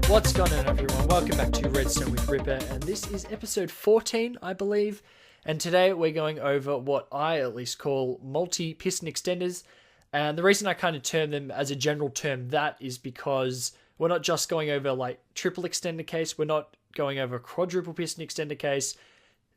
What's going on, everyone? Welcome back to Redstone with Ripper, and this is episode 14, I believe. And today we're going over what I at least call multi-piston extenders. And the reason I kind of term them as a general term that is because we're not just going over like triple extender case, we're not going over quadruple piston extender case.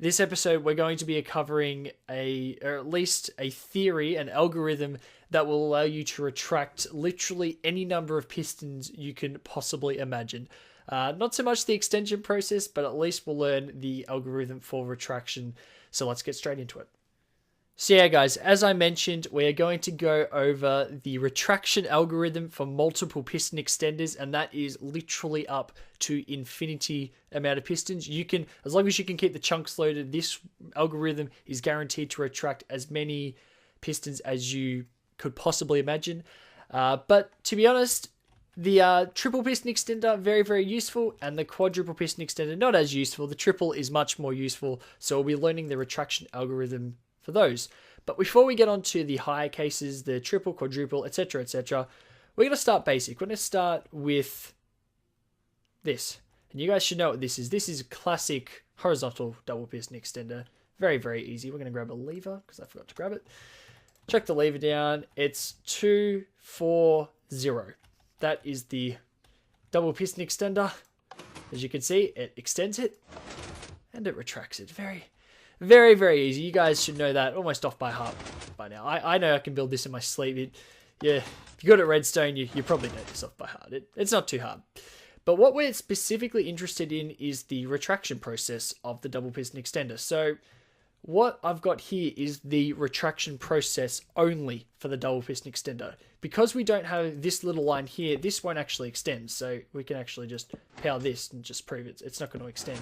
This episode we're going to be covering or at least a theory, an algorithm that will allow you to retract literally any number of pistons you can possibly imagine. Not so much the extension process, but at least we'll learn the algorithm for retraction. So let's get straight into it. So yeah, guys, as I mentioned, we're going to go over the retraction algorithm for multiple piston extenders, and that is literally up to infinity amount of pistons. You can, as long as you can keep the chunks loaded, this algorithm is guaranteed to retract as many pistons as you could possibly imagine. But to be honest, the triple piston extender, very, very useful, and the quadruple piston extender, not as useful. The triple is much more useful, so we'll be learning the retraction algorithm for those. But before we get on to the higher cases, the triple, quadruple, etc., we're going to start basic. We're going to start with this. And you guys should know what this is. This is a classic horizontal double piston extender. Very, very easy. We're going to grab a lever because I forgot to grab it. Check the lever down. It's 240. That is the double piston extender. As you can see, it extends it and it retracts it. Very, very, very easy. You guys should know that almost off by heart by now. I know I can build this in my sleep. Yeah, if you're good at Redstone, you probably know this off by heart. It's not too hard. But what we're specifically interested in is the retraction process of the double piston extender. So what I've got here is the retraction process only for the double piston extender. Because we don't have this little line here, this won't actually extend. So we can actually just power this and just prove it's not going to extend.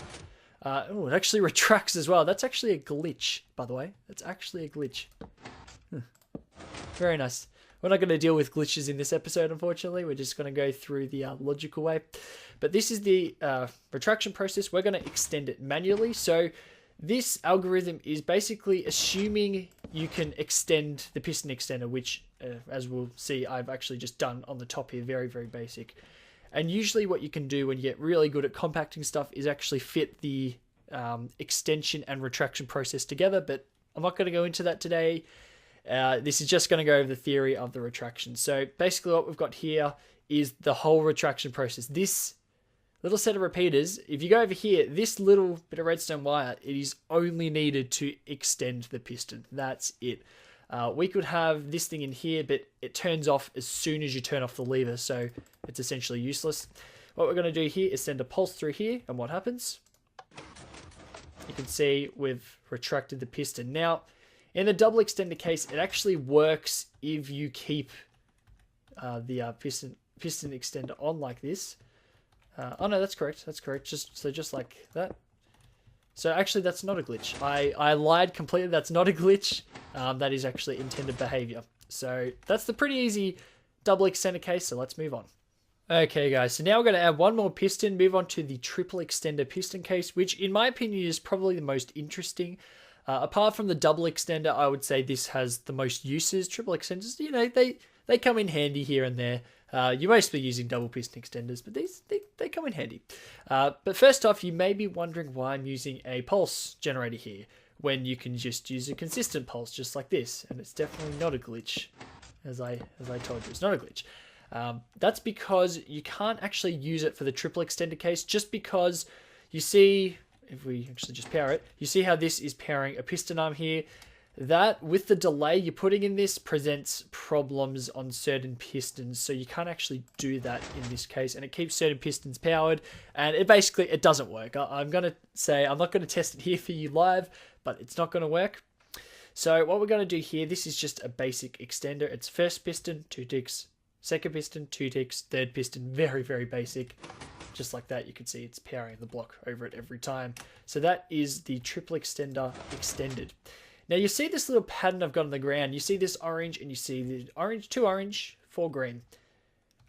Oh, it actually retracts as well. That's actually a glitch, by the way. That's actually a glitch. Very nice. We're not going to deal with glitches in this episode, unfortunately. We're just going to go through the logical way. But this is the retraction process. We're going to extend it manually. So this algorithm is basically assuming you can extend the piston extender, which, as we'll see, I've actually just done on the top here. Very, very basic. And usually what you can do when you get really good at compacting stuff is actually fit the extension and retraction process together. But I'm not going to go into that today. This is just going to go over the theory of the retraction. So basically what we've got here is the whole retraction process. This little set of repeaters, if you go over here, this little bit of redstone wire, it is only needed to extend the piston. That's it. We could have this thing in here, but it turns off as soon as you turn off the lever, so it's essentially useless. What we're going to do here is send a pulse through here, and what happens? You can see we've retracted the piston. Now, in the double extender case, it actually works if you keep the piston extender on like this. Oh no, that's correct. That's correct. Just like that. So actually, that's not a glitch. I lied completely. That's not a glitch. That is actually intended behavior. So that's the pretty easy double extender case. So let's move on. Okay, guys. So now we're going to add one more piston. Move on to the triple extender piston case, which in my opinion is probably the most interesting. Apart from the double extender, I would say this has the most uses. Triple extenders, you know, they come in handy here and there. You mostly using double piston extenders, but they come in handy. But first off, you may be wondering why I'm using a pulse generator here when you can just use a consistent pulse just like this, and it's definitely not a glitch, as I told you, it's not a glitch. That's because you can't actually use it for the triple extender case, just because you see, if we actually just power it, you see how this is powering a piston arm here. That, with the delay you're putting in this, presents problems on certain pistons, so you can't actually do that in this case, and it keeps certain pistons powered, and it doesn't work. I'm going to say, I'm not going to test it here for you live, but it's not going to work. So what we're going to do here, this is just a basic extender. It's first piston, 2 ticks, second piston, 2 ticks, third piston, very, very basic. Just like that, you can see it's powering the block over it every time. So that is the triple extender extended. Now you see this little pattern I've got on the ground. You see this orange and you see the orange, 2 orange, 4 green.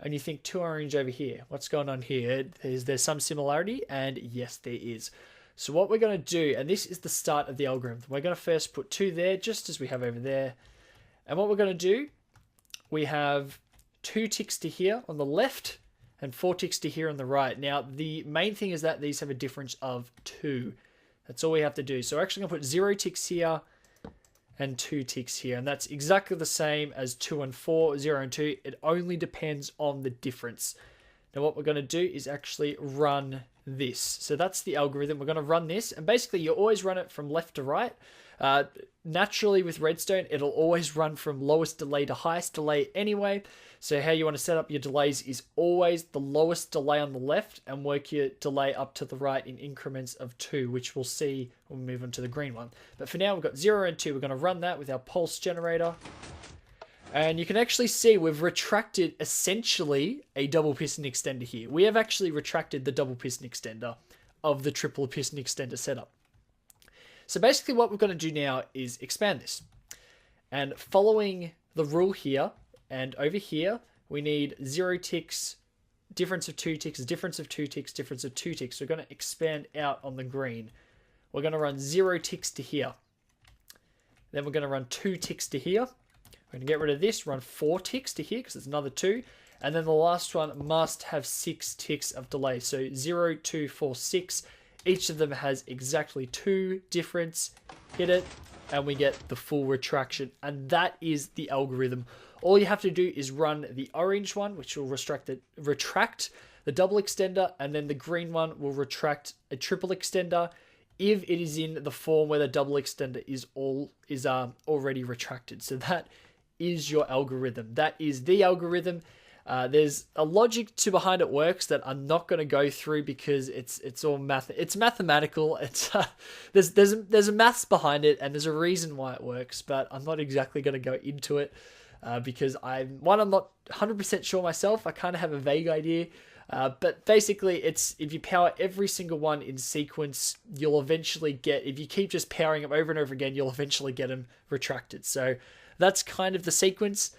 And you think 2 orange over here. What's going on here? Is there some similarity? And yes, there is. So what we're going to do, and this is the start of the algorithm. We're going to first put 2 there, just as we have over there. And what we're going to do, we have 2 ticks to here on the left, and 4 ticks to here on the right. Now, the main thing is that these have a difference of 2. That's all we have to do. So we're actually going to put 0 ticks here and 2 ticks here. And that's exactly the same as 2 and 4, 0 and 2. It only depends on the difference. Now, what we're going to do is actually run this. So that's the algorithm. We're going to run this. And basically, you always run it from left to right. Naturally, with Redstone, it'll always run from lowest delay to highest delay anyway. So how you want to set up your delays is always the lowest delay on the left and work your delay up to the right in increments of 2, which we'll see when we move on to the green one. But for now, we've got 0 and 2. We're going to run that with our pulse generator. And you can actually see we've retracted essentially a double piston extender here. We have actually retracted the double piston extender of the triple piston extender setup. So basically what we're going to do now is expand this. And following the rule here and over here, we need 0 ticks, difference of 2 ticks, difference of 2 ticks, difference of 2 ticks. So we're going to expand out on the green. We're going to run 0 ticks to here. Then we're going to run 2 ticks to here. We're going to get rid of this, run 4 ticks to here because it's another 2. And then the last one must have 6 ticks of delay. So 0, 2, 4, 6. Each of them has exactly 2 difference. Hit it, and we get the full retraction. And that is the algorithm. All you have to do is run the orange one, which will retract the double extender, and then the green one will retract a triple extender if it is in the form where the double extender is already retracted. So that is your algorithm. That is the algorithm. There's a logic to behind it works that I'm not going to go through because it's all math. It's mathematical. It's there's a maths behind it, and there's a reason why it works. But I'm not exactly going to go into it because I'm not 100% sure myself. I kind of have a vague idea. But basically, it's if you power every single one in sequence, you'll eventually get. If you keep just powering them over and over again, you'll eventually get them retracted. So that's kind of the sequence.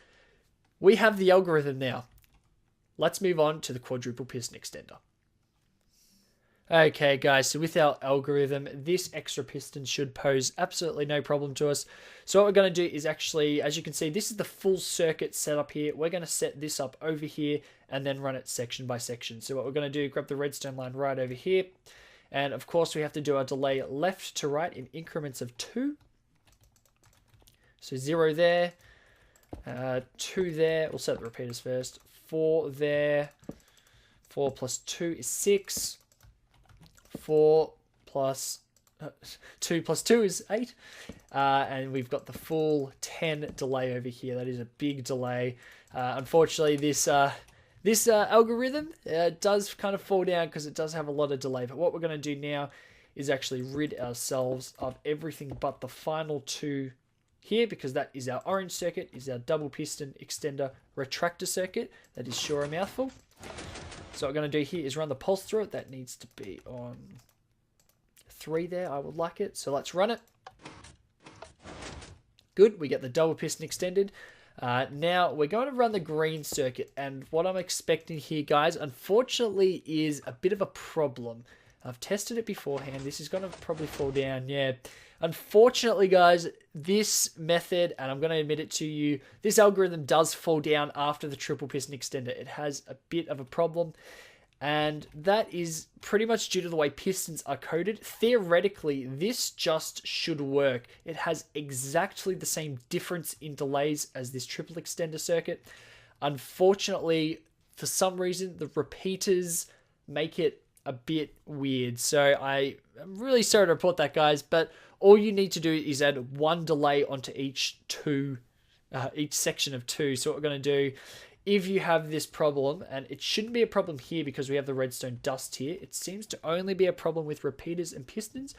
We have the algorithm now. Let's move on to the quadruple piston extender. Okay, guys, so with our algorithm, this extra piston should pose absolutely no problem to us. So what we're going to do is actually, as you can see, this is the full circuit setup here. We're going to set this up over here and then run it section by section. So what we're going to do, grab the redstone line right over here. And of course, we have to do our delay left to right in increments of 2. So 0 there, 2 there. We'll set the repeaters first. 4 there. 4 plus 2 is 6. 4 plus 2 plus 2 is 8. And we've got the full 10 delay over here. That is a big delay. Unfortunately, this algorithm does kind of fall down because it does have a lot of delay. But what we're going to do now is actually rid ourselves of everything but the final 2 here, because that is our orange circuit, is our double piston extender retractor circuit. That is sure a mouthful. So what we're going to do here is run the pulse through it. That needs to be on 3 there. I would like it. So let's run it. Good. We get the double piston extended. Now we're going to run the green circuit. And what I'm expecting here, guys, unfortunately is a bit of a problem. I've tested it beforehand. This is going to probably fall down. Yeah. Unfortunately, guys, this method, and I'm going to admit it to you, this algorithm does fall down after the triple piston extender. It has a bit of a problem, and that is pretty much due to the way pistons are coded. Theoretically, this just should work. It has exactly the same difference in delays as this triple extender circuit. Unfortunately, for some reason, the repeaters make it a bit weird. So I'm really sorry to report that, guys, but all you need to do is add 1 delay onto each section of 2. So what we're going to do, if you have this problem, and it shouldn't be a problem here because we have the redstone dust here, it seems to only be a problem with repeaters and pistons.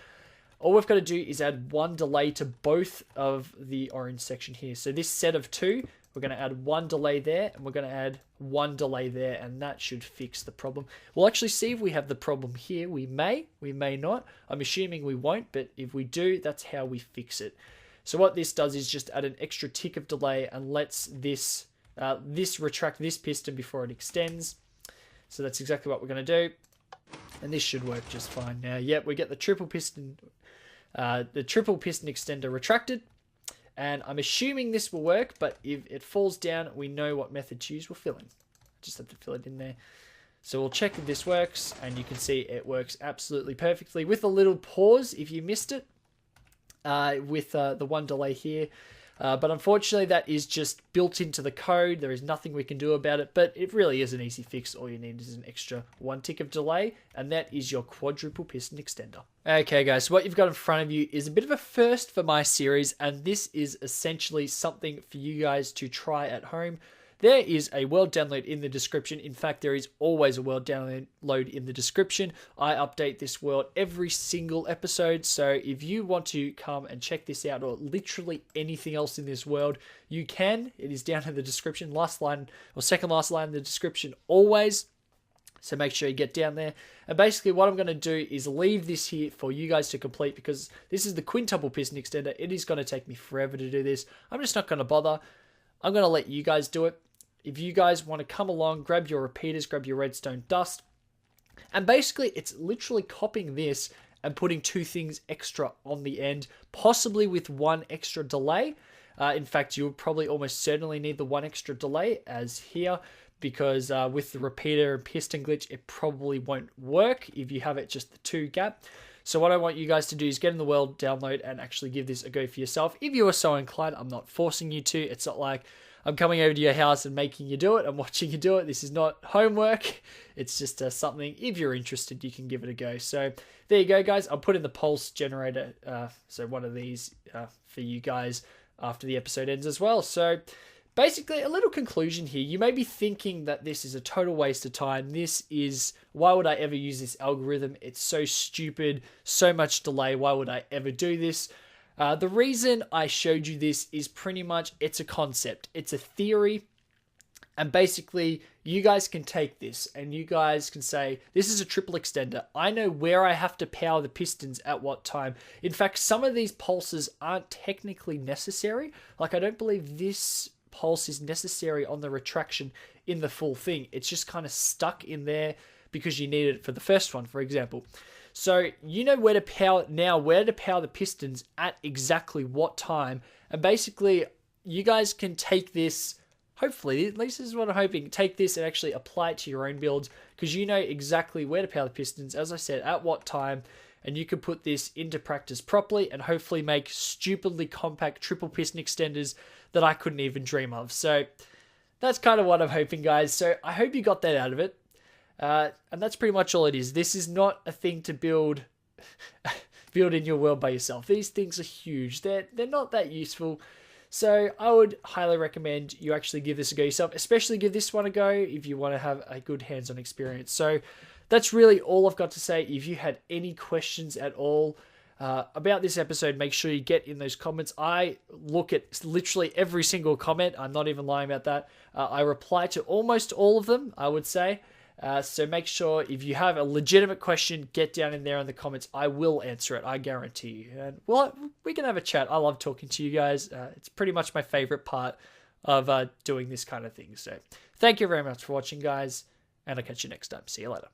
All we've got to do is add 1 delay to both of the orange section here. So this set of 2, we're going to add 1 delay there, and we're going to add 1 delay there, and that should fix the problem. We'll actually see if we have the problem here. We may not. I'm assuming we won't, but if we do, that's how we fix it. So what this does is just add an extra tick of delay and lets this retract this piston before it extends. So that's exactly what we're going to do, and this should work just fine. Now, yep, we get the triple piston extender retracted. And I'm assuming this will work, but if it falls down, we know what method to use. We'll fill in. Just have to fill it in there. So we'll check if this works, and you can see it works absolutely perfectly with a little pause if you missed it, with the one delay here. But unfortunately, that is just built into the code. There is nothing we can do about it, but it really is an easy fix. All you need is an extra 1 tick of delay, and that is your quadruple piston extender. Okay, guys, so what you've got in front of you is a bit of a first for my series, and this is essentially something for you guys to try at home. There is a world download in the description. In fact, there is always a world download in the description. I update this world every single episode. So if you want to come and check this out, or literally anything else in this world, you can. It is down in the description. Last line or second last line in the description always. So make sure you get down there. And basically what I'm going to do is leave this here for you guys to complete, because this is the quintuple piston extender. It is going to take me forever to do this. I'm just not going to bother. I'm going to let you guys do it. If you guys want to come along, grab your repeaters, grab your redstone dust, and basically it's literally copying this and putting 2 things extra on the end, possibly with 1 extra delay. In fact, you would probably almost certainly need the 1 extra delay as here, because with the repeater and piston glitch, it probably won't work if you have it just the 2 gap. So what I want you guys to do is get in the world download and actually give this a go for yourself. If you are so inclined, I'm not forcing you to. It's not like I'm coming over to your house and making you do it. I'm watching you do it. This is not homework. It's just something, if you're interested, you can give it a go. So there you go, guys. I'll put in the pulse generator, so one of these for you guys after the episode ends as well. So basically, a little conclusion here. You may be thinking that this is a total waste of time. This is, why would I ever use this algorithm? It's so stupid, so much delay. Why would I ever do this? The reason I showed you this is pretty much, it's a concept. It's a theory. And basically, you guys can take this and you guys can say, this is a triple extender. I know where I have to power the pistons at what time. In fact, some of these pulses aren't technically necessary. Like, I don't believe this pulse is necessary on the retraction in the full thing. It's just kind of stuck in there because you need it for the first one, for example. So you know where to power now, where to power the pistons at exactly what time. And basically, you guys can take this, hopefully, at least this is what I'm hoping, take this and actually apply it to your own builds, because you know exactly where to power the pistons, as I said, at what time. And you can put this into practice properly and hopefully make stupidly compact triple piston extenders that I couldn't even dream of. So that's kind of what I'm hoping, guys. So I hope you got that out of it. And that's pretty much all it is. This is not a thing to build in your world by yourself. These things are huge. They're not that useful. So I would highly recommend you actually give this a go yourself, especially give this one a go if you want to have a good hands-on experience. So that's really all I've got to say. If you had any questions at all about this episode, make sure you get in those comments. I look at literally every single comment. I'm not even lying about that. I reply to almost all of them, I would say. So make sure if you have a legitimate question, get down in there in the comments. I will answer it. I guarantee you. And well, we can have a chat. I love talking to you guys. It's pretty much my favorite part of doing this kind of thing. So thank you very much for watching, guys. And I'll catch you next time. See you later.